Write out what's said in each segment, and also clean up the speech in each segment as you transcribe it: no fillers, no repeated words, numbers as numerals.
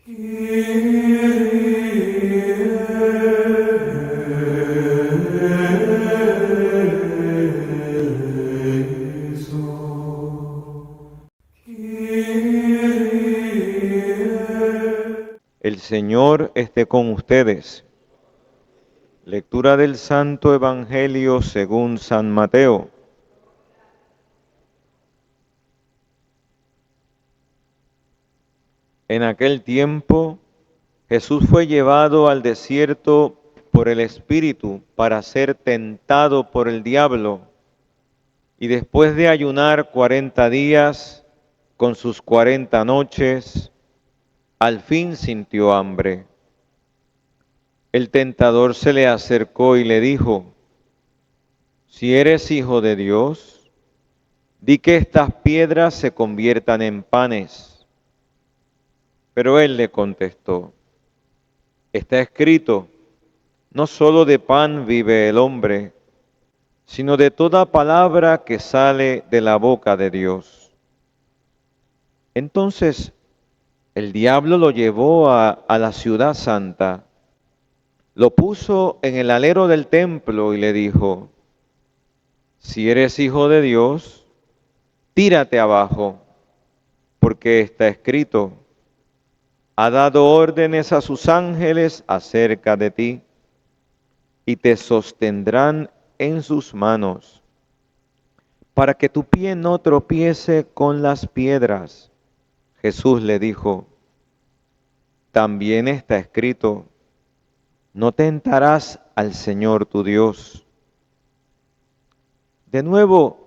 El Señor esté con ustedes. Lectura del Santo Evangelio según San Mateo. En aquel tiempo, Jesús fue llevado al desierto por el Espíritu para ser tentado por el diablo, y después de ayunar 40 días con sus 40 noches, al fin sintió hambre. El tentador se le acercó y le dijo: si eres hijo de Dios, di que estas piedras se conviertan en panes. Pero él le contestó: está escrito, no solo de pan vive el hombre, sino de toda palabra que sale de la boca de Dios. Entonces el diablo lo llevó a la ciudad santa, lo puso en el alero del templo y le dijo: si eres hijo de Dios, tírate abajo, porque está escrito, ha dado órdenes a sus ángeles acerca de ti, y te sostendrán en sus manos, para que tu pie no tropiece con las piedras. Jesús le dijo: también está escrito, no tentarás al Señor tu Dios. De nuevo,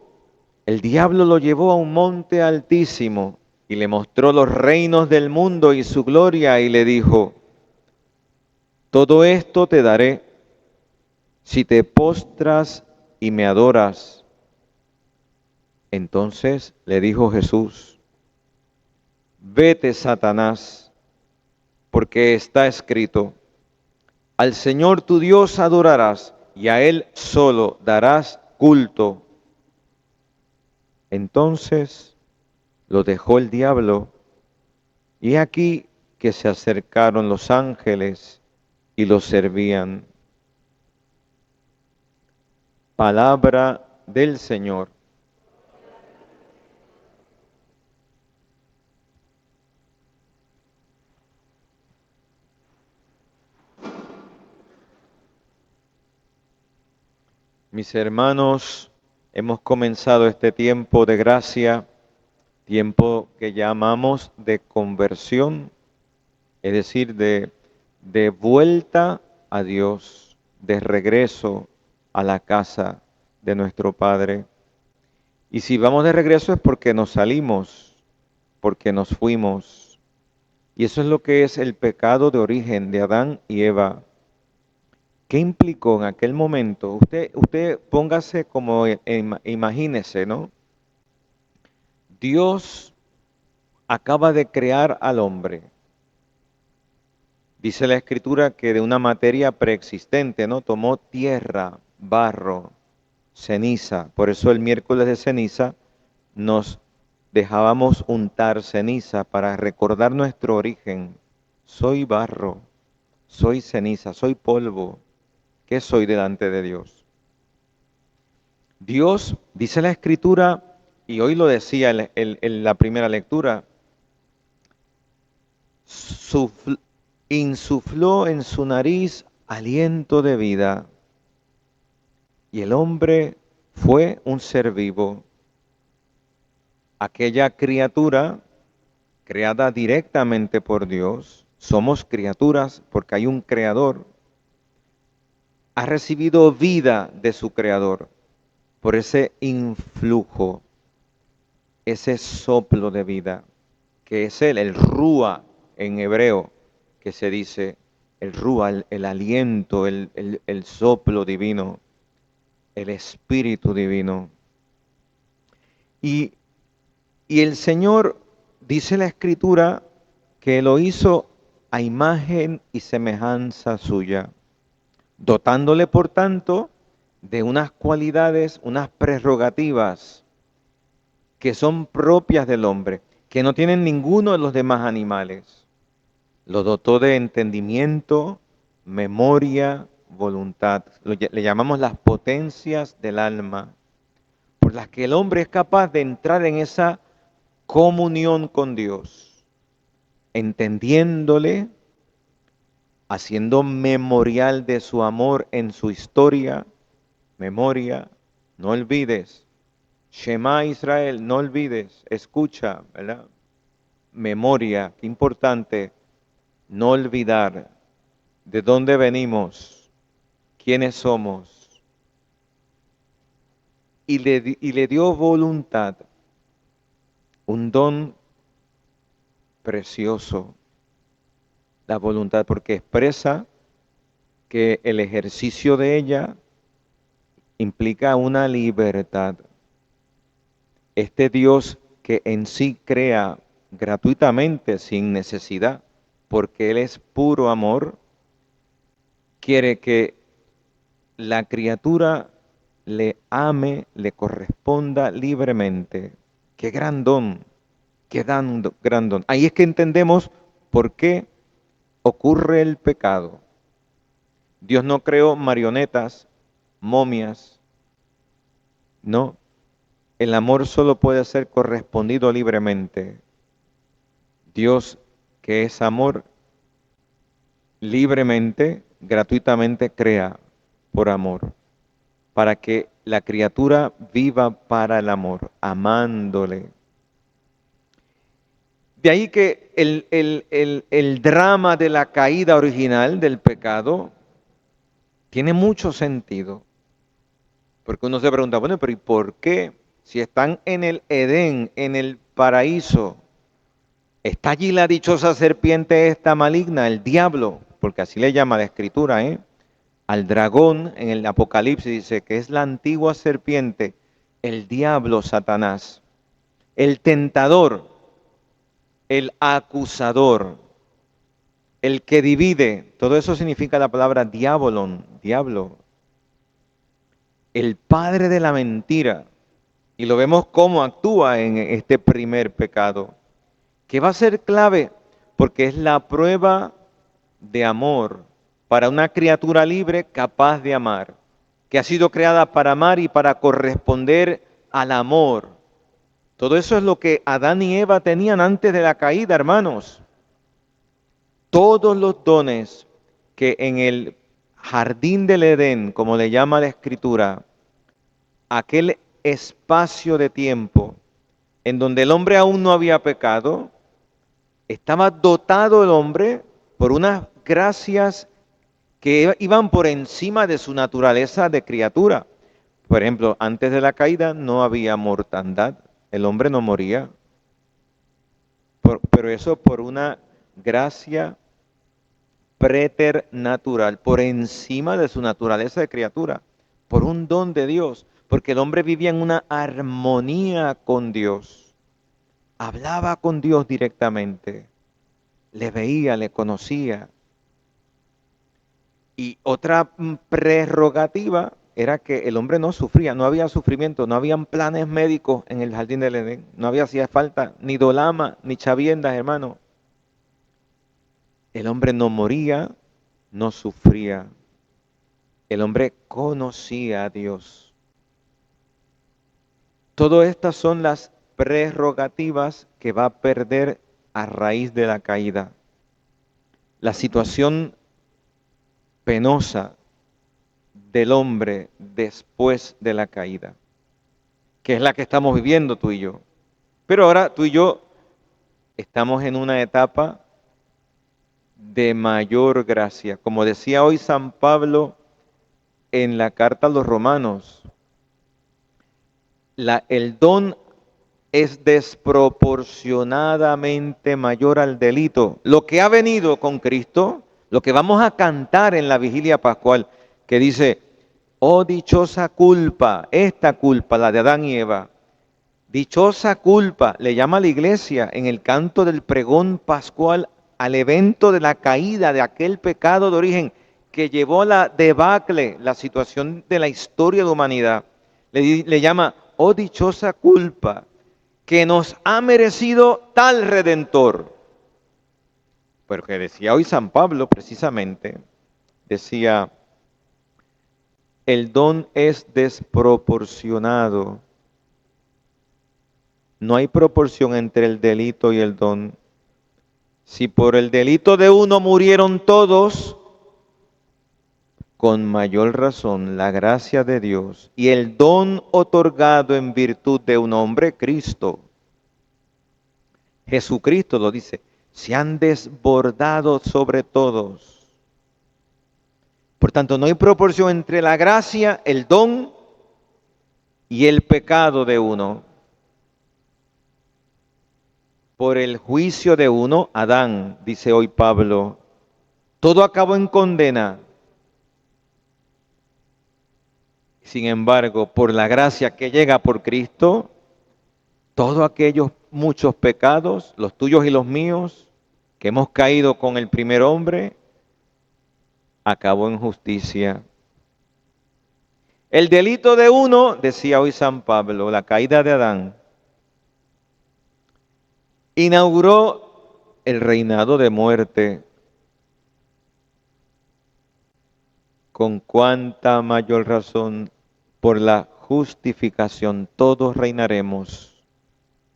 el diablo lo llevó a un monte altísimo y le mostró los reinos del mundo y su gloria, y le dijo: todo esto te daré si te postras y me adoras. Entonces le dijo Jesús: vete, Satanás, porque está escrito, al Señor tu Dios adorarás y a Él solo darás culto. Entonces lo dejó el diablo, y aquí que se acercaron los ángeles y los servían. Palabra del Señor. Mis hermanos, hemos comenzado este tiempo de gracia, tiempo que llamamos de conversión, es decir, de vuelta a Dios, de regreso a la casa de nuestro Padre. Y si vamos de regreso es porque nos salimos, porque nos fuimos. Y eso es lo que es el pecado de origen de Adán y Eva. ¿Qué implicó en aquel momento? Usted póngase como, imagínese, ¿no? Dios acaba de crear al hombre. Dice la Escritura que de una materia preexistente, ¿no? Tomó tierra, barro, ceniza. Por eso el miércoles de ceniza nos dejábamos untar ceniza para recordar nuestro origen. Soy barro, soy ceniza, soy polvo. ¿Qué soy delante de Dios? Dios, dice la Escritura, y hoy lo decía en la primera lectura, insufló en su nariz aliento de vida, y el hombre fue un ser vivo. Aquella criatura creada directamente por Dios, somos criaturas porque hay un creador, ha recibido vida de su creador por ese influjo, ese soplo de vida, que es el rúa en hebreo, que se dice el rúa, el aliento, el soplo divino, el espíritu divino. Y, y el Señor, dice la Escritura, que lo hizo a imagen y semejanza suya, dotándole, por tanto, de unas cualidades, unas prerrogativas que son propias del hombre, que no tienen ninguno de los demás animales. Lo dotó de entendimiento, memoria, voluntad. Le llamamos las potencias del alma, por las que el hombre es capaz de entrar en esa comunión con Dios, entendiéndole, haciendo memorial de su amor en su historia, memoria, no olvides. Shema Israel, no olvides, escucha, ¿verdad? Memoria, qué importante, no olvidar de dónde venimos, quiénes somos. Y le dio voluntad, un don precioso, la voluntad, porque expresa que el ejercicio de ella implica una libertad. Este Dios que en sí crea gratuitamente, sin necesidad, porque Él es puro amor, quiere que la criatura le ame, le corresponda libremente. Qué gran don, qué gran don. Ahí es que entendemos por qué ocurre el pecado. Dios no creó marionetas, momias, no. El amor solo puede ser correspondido libremente. Dios, que es amor, libremente, gratuitamente crea por amor, para que la criatura viva para el amor, amándole. De ahí que el drama de la caída original del pecado tiene mucho sentido. Porque uno se pregunta, bueno, pero ¿y por qué? Si están en el Edén, en el paraíso, está allí la dichosa serpiente esta maligna, el diablo, porque así le llama la escritura, ¿eh? Al dragón en el Apocalipsis dice que es la antigua serpiente, el diablo Satanás, el tentador, el acusador, el que divide. Todo eso significa la palabra diabolon, diablo, el padre de la mentira. Y lo vemos cómo actúa en este primer pecado, que va a ser clave porque es la prueba de amor para una criatura libre capaz de amar, que ha sido creada para amar y para corresponder al amor. Todo eso es lo que Adán y Eva tenían antes de la caída, hermanos. Todos los dones que en el jardín del Edén, como le llama la Escritura, aquel espacio de tiempo en donde el hombre aún no había pecado, estaba dotado el hombre por unas gracias que iban por encima de su naturaleza de criatura. Por ejemplo, antes de la caída no había mortandad, el hombre no moría, pero eso por una gracia preternatural, por encima de su naturaleza de criatura, por un don de Dios, porque el hombre vivía en una armonía con Dios, hablaba con Dios directamente, le veía, le conocía. Y otra prerrogativa era que el hombre no sufría, no había sufrimiento, no habían planes médicos en el jardín del Edén, no había hacía falta ni dolama ni chaviendas, hermano. El hombre no moría, no sufría. El hombre conocía a Dios. Todas estas son las prerrogativas que va a perder a raíz de la caída. La situación penosa del hombre después de la caída, que es la que estamos viviendo tú y yo. Pero ahora tú y yo estamos en una etapa de mayor gracia. Como decía hoy San Pablo en la carta a los romanos, el don es desproporcionadamente mayor al delito. Lo que ha venido con Cristo, lo que vamos a cantar en la vigilia pascual, que dice, oh dichosa culpa, esta culpa, la de Adán y Eva, dichosa culpa, le llama a la iglesia en el canto del pregón pascual al evento de la caída de aquel pecado de origen que llevó a la debacle, la situación de la historia de la humanidad. Le llama, oh dichosa culpa, que nos ha merecido tal redentor. Porque decía hoy San Pablo precisamente, decía, el don es desproporcionado. No hay proporción entre el delito y el don. Si por el delito de uno murieron todos, con mayor razón la gracia de Dios y el don otorgado en virtud de un hombre, Cristo, Jesucristo lo dice, se han desbordado sobre todos. Por tanto, no hay proporción entre la gracia, el don y el pecado de uno. Por el juicio de uno, Adán, dice hoy Pablo, todo acabó en condena. Sin embargo, por la gracia que llega por Cristo, todos aquellos muchos pecados, los tuyos y los míos, que hemos caído con el primer hombre, acabó en justicia. El delito de uno, decía hoy San Pablo, la caída de Adán, inauguró el reinado de muerte. Con cuánta mayor razón por la justificación todos reinaremos.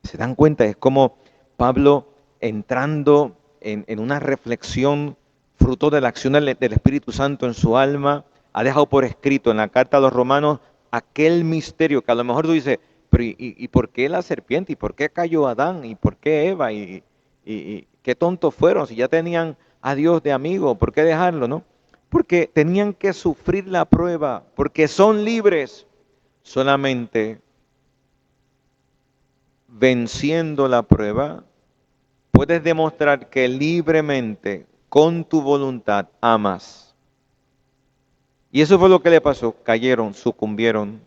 ¿Se dan cuenta? Es como Pablo entrando en una reflexión fruto de la acción del Espíritu Santo en su alma, ha dejado por escrito en la carta a los romanos aquel misterio que a lo mejor tú dices, pero ¿y por qué la serpiente? ¿Y por qué cayó Adán? ¿Y por qué Eva? ¿Y qué tontos fueron? Si ya tenían a Dios de amigo, ¿por qué dejarlo, no? Porque tenían que sufrir la prueba, porque son libres solamente venciendo la prueba, puedes demostrar que libremente, con tu voluntad, amas. Y eso fue lo que le pasó. Cayeron, sucumbieron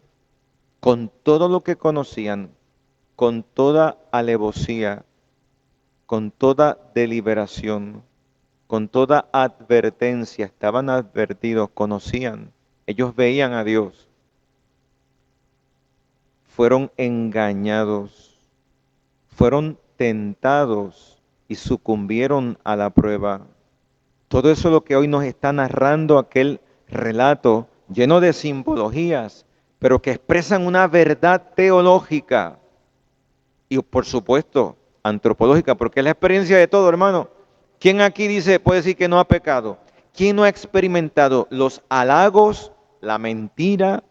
con todo lo que conocían, con toda alevosía, con toda deliberación, con toda advertencia. Estaban advertidos, conocían. Ellos veían a Dios. Fueron engañados, fueron tentados y sucumbieron a la prueba. Todo eso es lo que hoy nos está narrando aquel relato lleno de simbologías, pero que expresan una verdad teológica y por supuesto antropológica, porque es la experiencia de todo, hermano. ¿Quién aquí dice, puede decir que no ha pecado? ¿Quién no ha experimentado los halagos, la mentira,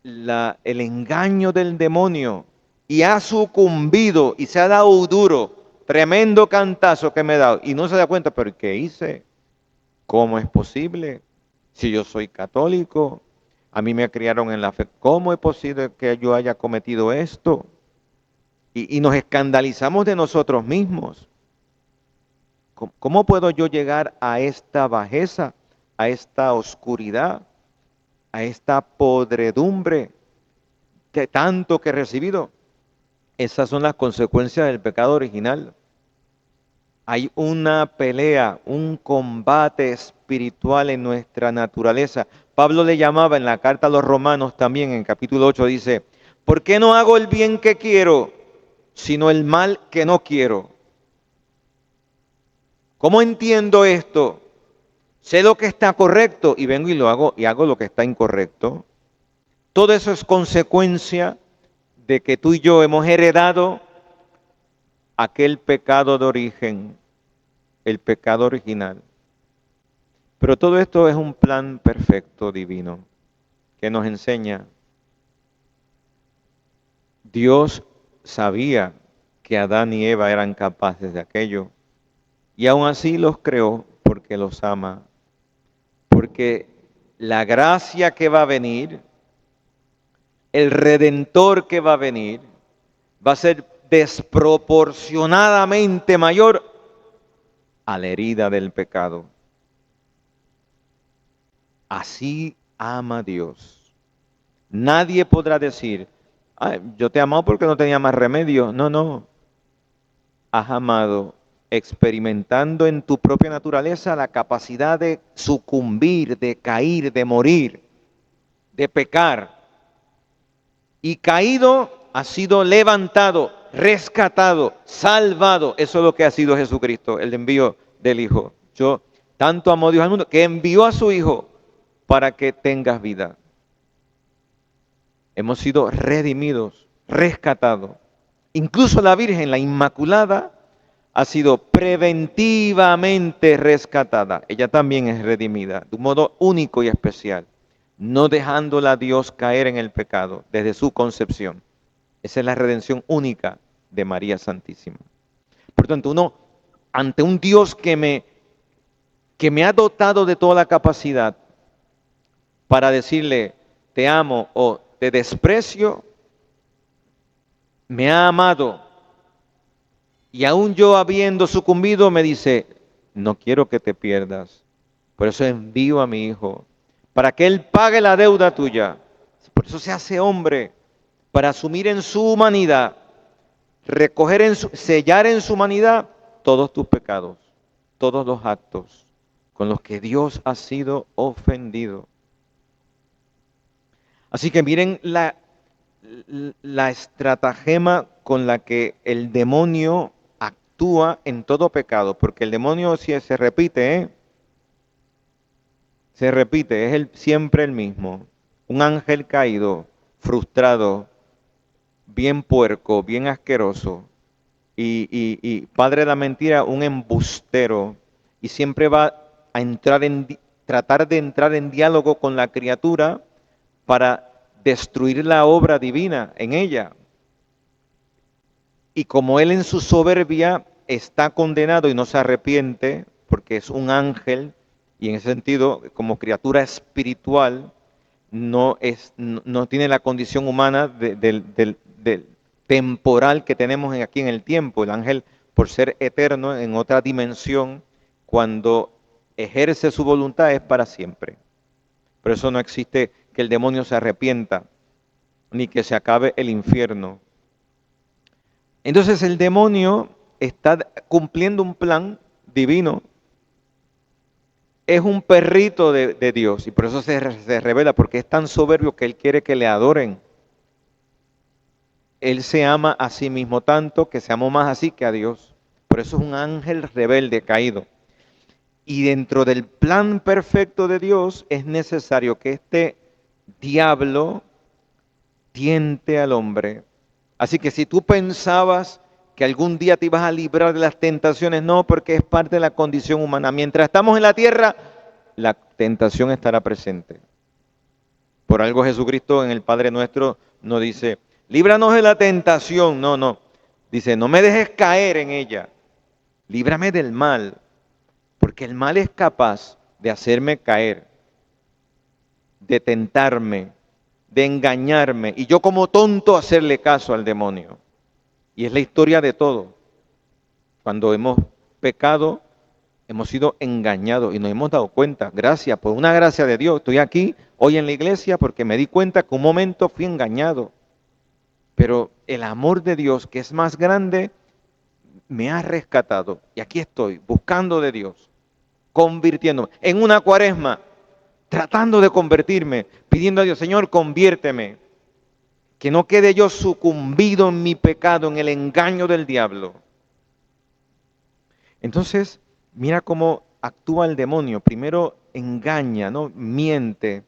el engaño del demonio y ha sucumbido y se ha dado duro? Tremendo cantazo que me he dado y no se da cuenta, pero ¿qué hice? ¿Cómo es posible? Si yo soy católico, a mí me criaron en la fe, ¿cómo es posible que yo haya cometido esto? Y nos escandalizamos de nosotros mismos. ¿Cómo puedo yo llegar a esta bajeza, a esta oscuridad, a esta podredumbre de tanto que he recibido? Esas son las consecuencias del pecado original. Hay una pelea, un combate espiritual en nuestra naturaleza. Pablo le llamaba en la carta a los Romanos también, en capítulo 8, dice, ¿por qué no hago el bien que quiero, sino el mal que no quiero? ¿Cómo entiendo esto? Sé lo que está correcto y vengo y lo hago y hago lo que está incorrecto. Todo eso es consecuencia de que tú y yo hemos heredado aquel pecado de origen, el pecado original. Pero todo esto es un plan perfecto divino que nos enseña. Dios sabía que Adán y Eva eran capaces de aquello y aún así los creó porque los ama. Porque la gracia que va a venir, el redentor que va a venir, va a ser desproporcionadamente mayor a la herida del pecado. Así ama Dios. Nadie podrá decir, "Ay, yo te amo porque no tenía más remedio". No, no. Has amado experimentando en tu propia naturaleza la capacidad de sucumbir, de caer, de morir, de pecar. Y caído ha sido levantado, rescatado, salvado. Eso es lo que ha sido Jesucristo, el envío del Hijo. Yo tanto amó Dios al mundo que envió a su Hijo para que tengas vida. Hemos sido redimidos, rescatados. Incluso la Virgen, la Inmaculada, ha sido preventivamente rescatada. Ella también es redimida de un modo único y especial, no dejándola a Dios caer en el pecado desde su concepción. Esa es la redención única de María Santísima. Por tanto, uno, ante un Dios que me ha dotado de toda la capacidad para decirle, te amo o te desprecio, me ha amado. Y aún yo habiendo sucumbido, me dice, no quiero que te pierdas. Por eso envío a mi Hijo, para que Él pague la deuda tuya. Por eso se hace hombre, para asumir en su humanidad, sellar en su humanidad todos tus pecados, todos los actos con los que Dios ha sido ofendido. Así que miren la estratagema con la que el demonio actúa en todo pecado, porque el demonio si se repite, se repite, es siempre el mismo. Un ángel caído, frustrado, bien puerco, bien asqueroso, y padre de la mentira, un embustero, y siempre va a tratar de entrar en diálogo con la criatura para destruir la obra divina en ella. Y como él en su soberbia está condenado y no se arrepiente, porque es un ángel, y en ese sentido, como criatura espiritual, no tiene la condición humana del temporal que tenemos aquí en el tiempo. El ángel, por ser eterno en otra dimensión, cuando ejerce su voluntad es para siempre. Por eso no existe que el demonio se arrepienta, ni que se acabe el infierno. Entonces el demonio está cumpliendo un plan divino. Es un perrito de Dios y por eso se revela, porque es tan soberbio que él quiere que le adoren. Él se ama a sí mismo tanto que se amó más así que a Dios. Por eso es un ángel rebelde caído. Y dentro del plan perfecto de Dios es necesario que este diablo tiente al hombre. Así que si tú pensabas que algún día te ibas a librar de las tentaciones, no, porque es parte de la condición humana. Mientras estamos en la tierra, la tentación estará presente. Por algo Jesucristo en el Padre Nuestro no dice, líbranos de la tentación, no, no. Dice, no me dejes caer en ella, líbrame del mal, porque el mal es capaz de hacerme caer, de tentarme, de engañarme, y yo como tonto hacerle caso al demonio. Y es la historia de todo. Cuando hemos pecado, hemos sido engañados y nos hemos dado cuenta. Gracias, por una gracia de Dios. Estoy aquí hoy en la iglesia porque me di cuenta que un momento fui engañado. Pero el amor de Dios, que es más grande, me ha rescatado. Y aquí estoy, buscando de Dios, convirtiéndome en una cuaresma, tratando de convertirme, pidiendo a Dios, Señor, conviérteme. Que no quede yo sucumbido en mi pecado, en el engaño del diablo. Entonces, mira cómo actúa el demonio. Primero engaña, ¿no? Miente.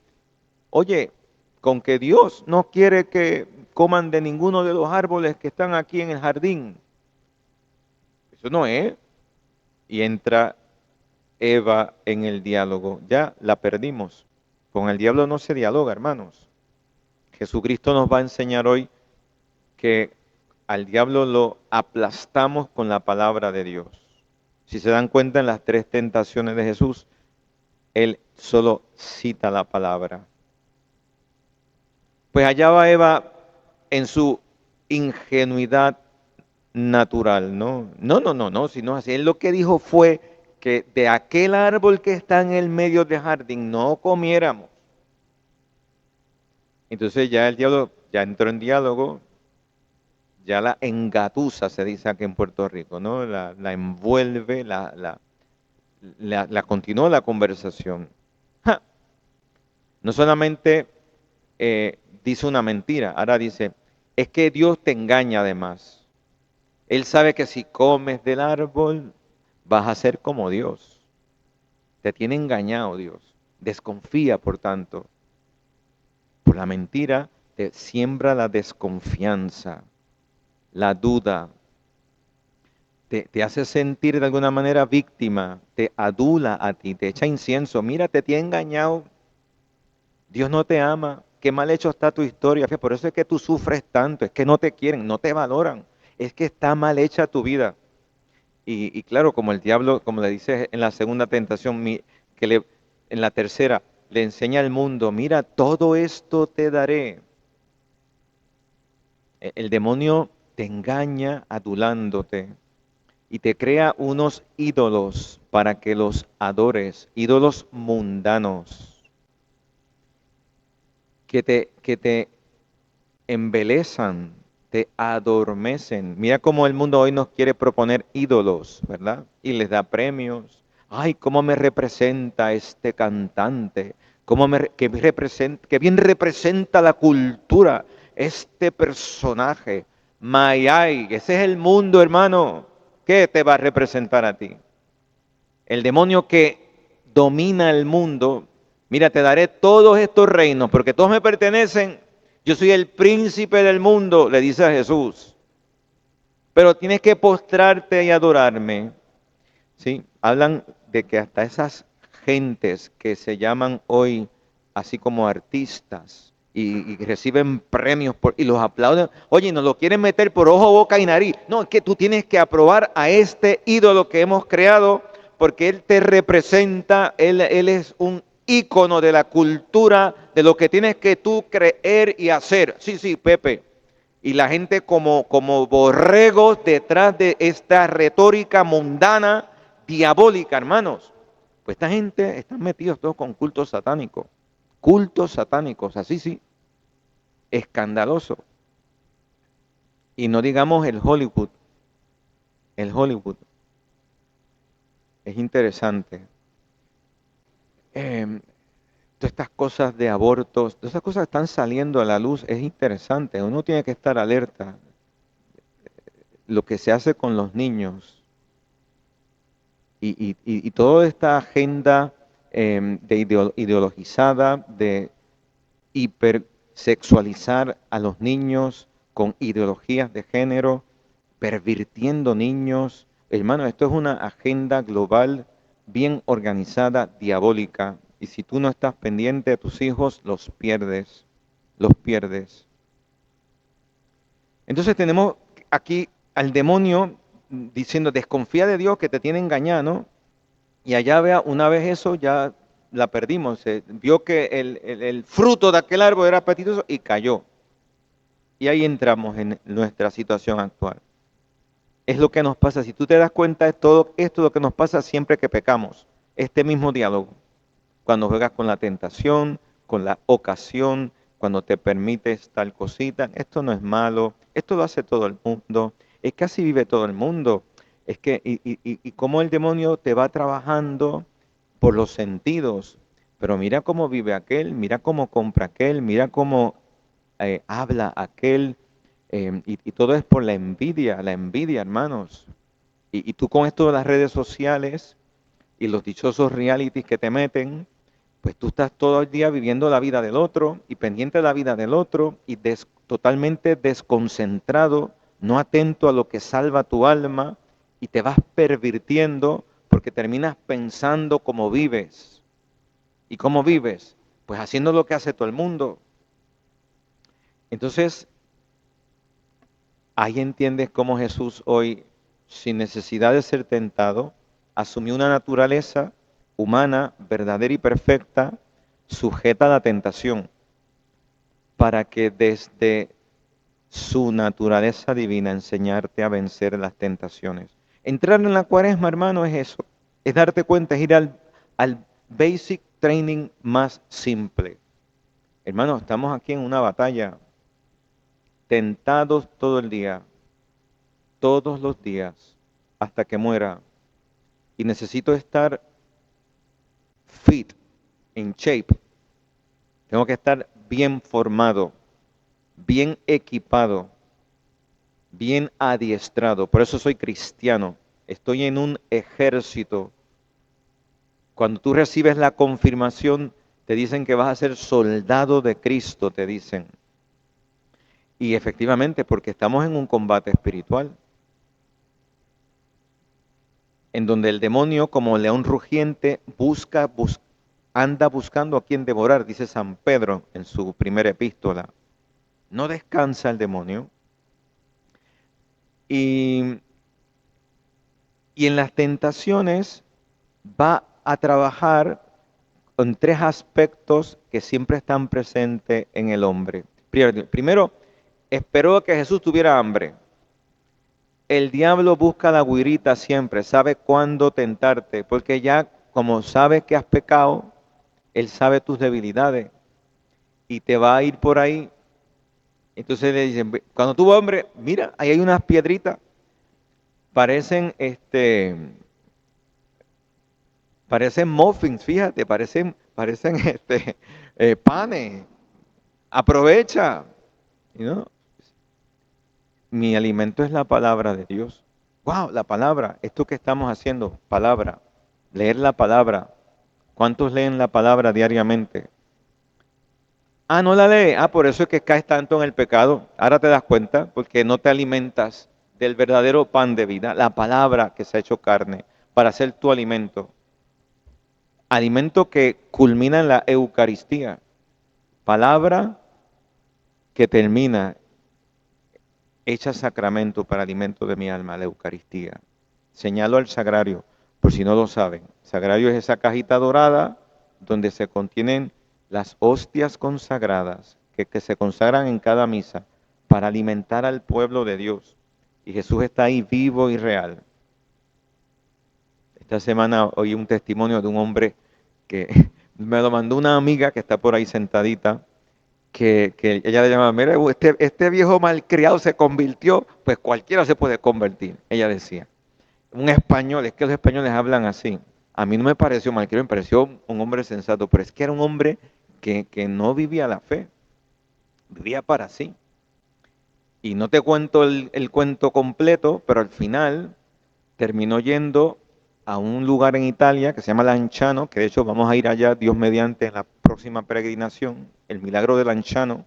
Oye, con que Dios no quiere que coman de ninguno de los árboles que están aquí en el jardín. Eso no es. Y entra Eva en el diálogo. Ya la perdimos. Con el diablo no se dialoga, hermanos. Jesucristo nos va a enseñar hoy que al diablo lo aplastamos con la palabra de Dios. Si se dan cuenta en las tres tentaciones de Jesús, Él solo cita la palabra. Pues allá va Eva en su ingenuidad natural, ¿no? No, sino así. Él lo que dijo fue que de aquel árbol que está en el medio del jardín no comiéramos. Entonces ya el diablo ya entró en diálogo, ya la engatusa, se dice aquí en Puerto Rico, ¿no? La envuelve, la continúa la conversación. ¡Ja! No solamente dice una mentira, ahora dice, es que Dios te engaña además. Él sabe que si comes del árbol vas a ser como Dios. Te tiene engañado Dios. Desconfía, por tanto. Por la mentira te siembra la desconfianza, la duda, te hace sentir de alguna manera víctima, te adula a ti, te echa incienso. Mira, te tiene engañado. Dios no te ama. Qué mal hecho está tu historia. Por eso es que tú sufres tanto. Es que no te quieren, no te valoran. Es que está mal hecha tu vida. Y claro, como el diablo, como le dice en la segunda tentación, en la tercera, le enseña al mundo, mira, todo esto te daré. El demonio te engaña adulándote y te crea unos ídolos para que los adores, ídolos mundanos, que te embelezan, te adormecen. Mira cómo el mundo hoy nos quiere proponer ídolos, ¿verdad? Y les da premios. Ay, cómo me representa este cantante, qué bien representa la cultura este personaje. Mayay, ese es el mundo, hermano. ¿Qué te va a representar a ti? El demonio que domina el mundo, mira, te daré todos estos reinos, porque todos me pertenecen. Yo soy el príncipe del mundo, le dice a Jesús. Pero tienes que postrarte y adorarme. ¿Sí? Hablan de que hasta esas gentes que se llaman hoy así como artistas y reciben premios y los aplauden. Oye, nos lo quieren meter por ojo, boca y nariz. No, es que tú tienes que aprobar a este ídolo que hemos creado porque él te representa, él es un ícono de la cultura, de lo que tienes que tú creer y hacer. Sí, sí, Pepe. Y la gente como borregos detrás de esta retórica mundana, diabólica, hermanos. Pues esta gente están metidos todos con cultos satánicos, así sí, escandaloso. Y no digamos el Hollywood es interesante. Eh, Todas estas cosas de abortos, todas esas cosas están saliendo a la luz, es interesante, uno tiene que estar alerta. Lo que se hace con los niños y toda esta agenda ideologizada de hipersexualizar a los niños con ideologías de género, pervirtiendo niños. Hermano, esto es una agenda global bien organizada, diabólica. Y si tú no estás pendiente de tus hijos, los pierdes, los pierdes. Entonces tenemos aquí al demonio diciendo, desconfía de Dios que te tiene engañado, ¿no? Y allá vea, una vez eso ya la perdimos. Se vio que el fruto de aquel árbol era apetitoso y cayó. Y ahí entramos en nuestra situación actual. Es lo que nos pasa. Si tú te das cuenta, es todo esto lo que nos pasa siempre que pecamos. Este mismo diálogo. Cuando juegas con la tentación, con la ocasión, cuando te permites tal cosita, esto no es malo, esto lo hace todo el mundo, es que así vive todo el mundo. Es que, y cómo el demonio te va trabajando por los sentidos, pero mira cómo vive aquel, mira cómo compra aquel, mira cómo habla aquel, y todo es por la envidia, hermanos. Y tú con esto de las redes sociales y los dichosos realities que te meten, pues tú estás todo el día viviendo la vida del otro y pendiente de la vida del otro y totalmente desconcentrado, no atento a lo que salva tu alma y te vas pervirtiendo porque terminas pensando cómo vives. ¿Y cómo vives? Pues haciendo lo que hace todo el mundo. Entonces, ahí entiendes cómo Jesús hoy, sin necesidad de ser tentado, asumió una naturaleza humana, verdadera y perfecta, sujeta a la tentación, para que desde su naturaleza divina enseñarte a vencer las tentaciones. Entrar en la cuaresma, hermano, es eso, es darte cuenta, es ir al basic training más simple. Hermano, estamos aquí en una batalla, tentados todo el día, todos los días, hasta que muera. Y necesito estar fit, in shape. Tengo que estar bien formado, bien equipado, bien adiestrado. Por eso soy cristiano. estoy en un ejército. Cuando tú recibes la confirmación, te dicen que vas a ser soldado de Cristo, te dicen. Y efectivamente, porque estamos en un combate espiritual, en donde el demonio, como león rugiente, anda buscando a quien devorar, dice San Pedro en su primera epístola. No descansa el demonio. Y, y en las tentaciones va a trabajar con tres aspectos que siempre están presentes en el hombre. Primero, esperó que Jesús tuviera hambre. El diablo busca la guirita siempre, sabe cuándo tentarte, porque ya como sabe que has pecado, él sabe tus debilidades y te va a ir por ahí. Entonces le dicen, cuando tuvo hambre, mira, ahí hay unas piedritas, parecen parecen muffins, fíjate, parecen panes. Aprovecha. ¿No? Mi alimento es la palabra de Dios. Wow, la palabra, esto que estamos haciendo, palabra, leer la palabra. ¿Cuántos leen la palabra diariamente? Ah, no la lee. Ah, por eso es que caes tanto en el pecado. Ahora te das cuenta, porque no te alimentas del verdadero pan de vida, la palabra que se ha hecho carne, para ser tu alimento. Alimento que culmina en la Eucaristía. Palabra que termina hecha sacramento para alimento de mi alma, la Eucaristía. Señalo al sagrario, por si no lo saben. Sagrario es esa cajita dorada donde se contienen las hostias consagradas que se consagran en cada misa para alimentar al pueblo de Dios. Y Jesús está ahí vivo y real. Esta semana oí un testimonio de un hombre que me lo mandó una amiga que está por ahí sentadita, que ella le llamaba, mira, este viejo malcriado se convirtió, pues cualquiera se puede convertir, ella decía. Un español, es que los españoles hablan así. A mí no me pareció malcriado, me pareció un hombre sensato, pero es que era un hombre que no vivía la fe, vivía para sí. Y no te cuento el cuento completo, pero al final terminó yendo a un lugar en Italia que se llama Lanciano, que de hecho vamos a ir allá, Dios mediante, en la próxima peregrinación, el milagro de Lanciano,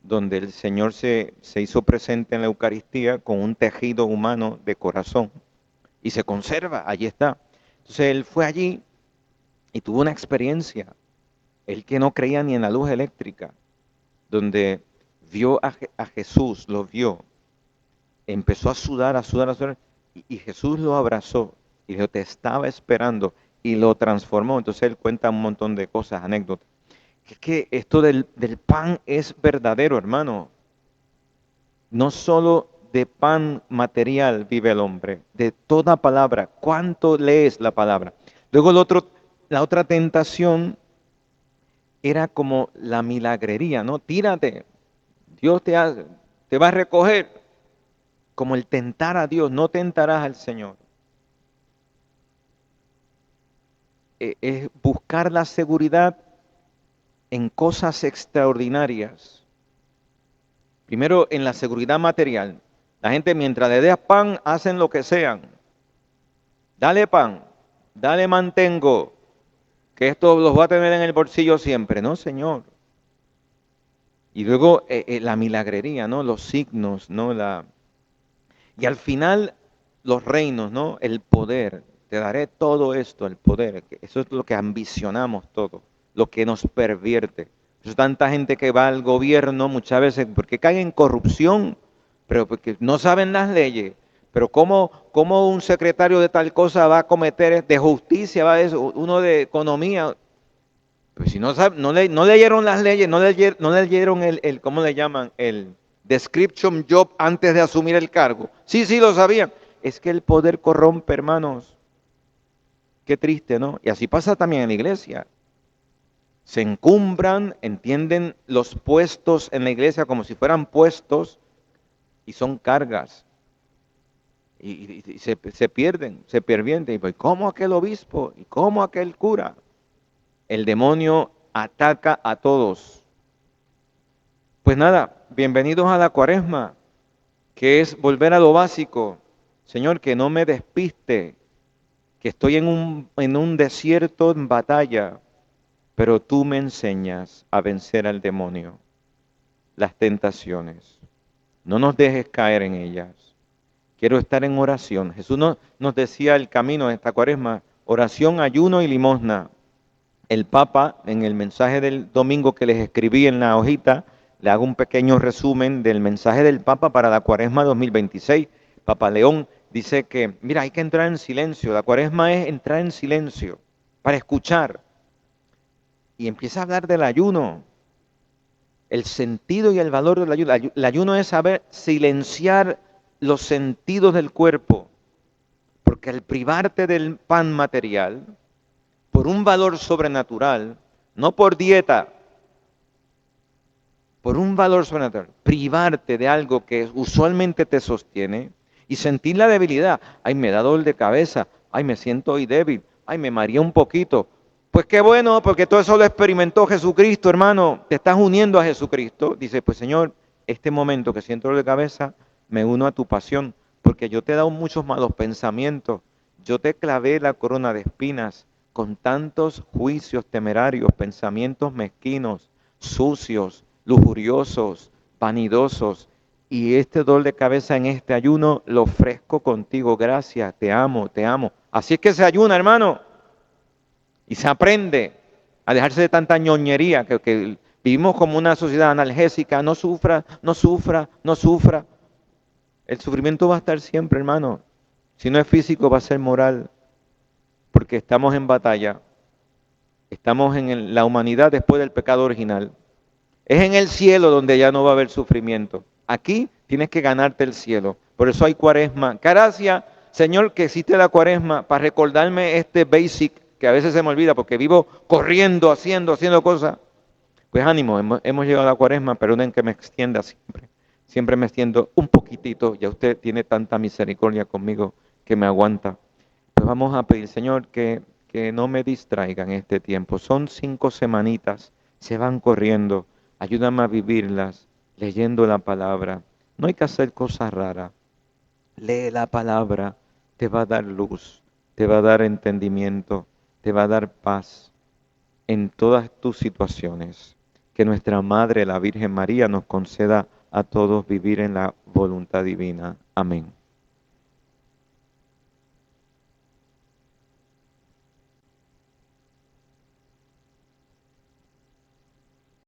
donde el Señor se hizo presente en la Eucaristía con un tejido humano de corazón y se conserva, allí está. Entonces él fue allí y tuvo una experiencia, él que no creía ni en la luz eléctrica, donde vio a Jesús, lo vio, empezó a sudar, a sudar, a sudar, y Jesús lo abrazó y dijo, te estaba esperando, y lo transformó. Entonces él cuenta un montón de cosas, anécdotas. Es que esto del pan es verdadero, hermano. No solo de pan material vive el hombre, de toda palabra. ¿Cuánto lees la palabra? Luego la otra tentación era como la milagrería, ¿no? Tírate, Dios te va a recoger. Como el tentar a Dios, no tentarás al Señor. Es buscar la seguridad en cosas extraordinarias. Primero, en la seguridad material. La gente mientras le des pan, hacen lo que sean. Dale pan, dale mantengo, que esto los va a tener en el bolsillo siempre. No, Señor. Y luego la milagrería, ¿no? Los signos, ¿no? Y al final, los reinos, ¿no? El poder. Te daré todo esto, el poder. Eso es lo que ambicionamos todo, lo que nos pervierte. Por eso tanta gente que va al gobierno muchas veces, porque caen en corrupción, pero porque no saben las leyes. Pero ¿cómo un secretario de tal cosa va a cometer de justicia, va a eso, uno de economía? Pues si no, no leyeron las leyes, no leyeron ¿cómo le llaman? El description job antes de asumir el cargo. Sí, sí, lo sabían. Es que el poder corrompe, hermanos. Qué triste, ¿no? Y así pasa también en la iglesia. Se encumbran, entienden los puestos en la iglesia como si fueran puestos y son cargas. Y se pierden, se pervierten. Y pues, ¿cómo aquel obispo? ¿Y cómo aquel cura? El demonio ataca a todos. Pues nada, bienvenidos a la Cuaresma, que es volver a lo básico, Señor, que no me despiste, que estoy en un desierto en batalla, pero tú me enseñas a vencer al demonio, las tentaciones. No nos dejes caer en ellas. Quiero estar en oración. Jesús nos decía el camino de esta cuaresma, oración, ayuno y limosna. El Papa, en el mensaje del domingo que les escribí en la hojita, le hago un pequeño resumen del mensaje del Papa para la cuaresma 2026. Papa León dice que, mira, hay que entrar en silencio. La cuaresma es entrar en silencio para escuchar. Y empieza a hablar del ayuno, el sentido y el valor del ayuno. El ayuno es saber silenciar los sentidos del cuerpo, porque al privarte del pan material, por un valor sobrenatural, no por dieta, por un valor sobrenatural, privarte de algo que usualmente te sostiene y sentir la debilidad. Ay, me da dolor de cabeza, ay, me siento hoy débil, ay, me maría un poquito. Pues qué bueno, porque todo eso lo experimentó Jesucristo, hermano. Te estás uniendo a Jesucristo. Dice, pues Señor, este momento que siento dolor de cabeza, me uno a tu pasión, porque yo te he dado muchos malos pensamientos. Yo te clavé la corona de espinas con tantos juicios temerarios, pensamientos mezquinos, sucios, lujuriosos, vanidosos. Y este dolor de cabeza en este ayuno lo ofrezco contigo. Gracias, te amo, te amo. Así es que se ayuna, hermano. Y se aprende a dejarse de tanta ñoñería que vivimos como una sociedad analgésica. No sufra, no sufra, no sufra. El sufrimiento va a estar siempre, hermano. Si no es físico, va a ser moral. Porque estamos en batalla. Estamos en la humanidad después del pecado original. Es en el cielo donde ya no va a haber sufrimiento. Aquí tienes que ganarte el cielo. Por eso hay cuaresma. Gracias, Señor, que existe la cuaresma para recordarme este basic que a veces se me olvida porque vivo corriendo, haciendo cosas. Pues ánimo, hemos llegado a la cuaresma, perdonen que me extienda siempre. Siempre me extiendo un poquitito. Ya usted tiene tanta misericordia conmigo que me aguanta. Pues vamos a pedir, Señor, que no me distraigan este tiempo. Son 5 semanitas, se van corriendo. Ayúdame a vivirlas leyendo la palabra. No hay que hacer cosas raras. Lee la palabra, te va a dar luz, te va a dar entendimiento, te va a dar paz en todas tus situaciones. Que nuestra Madre, la Virgen María, nos conceda a todos vivir en la voluntad divina. Amén.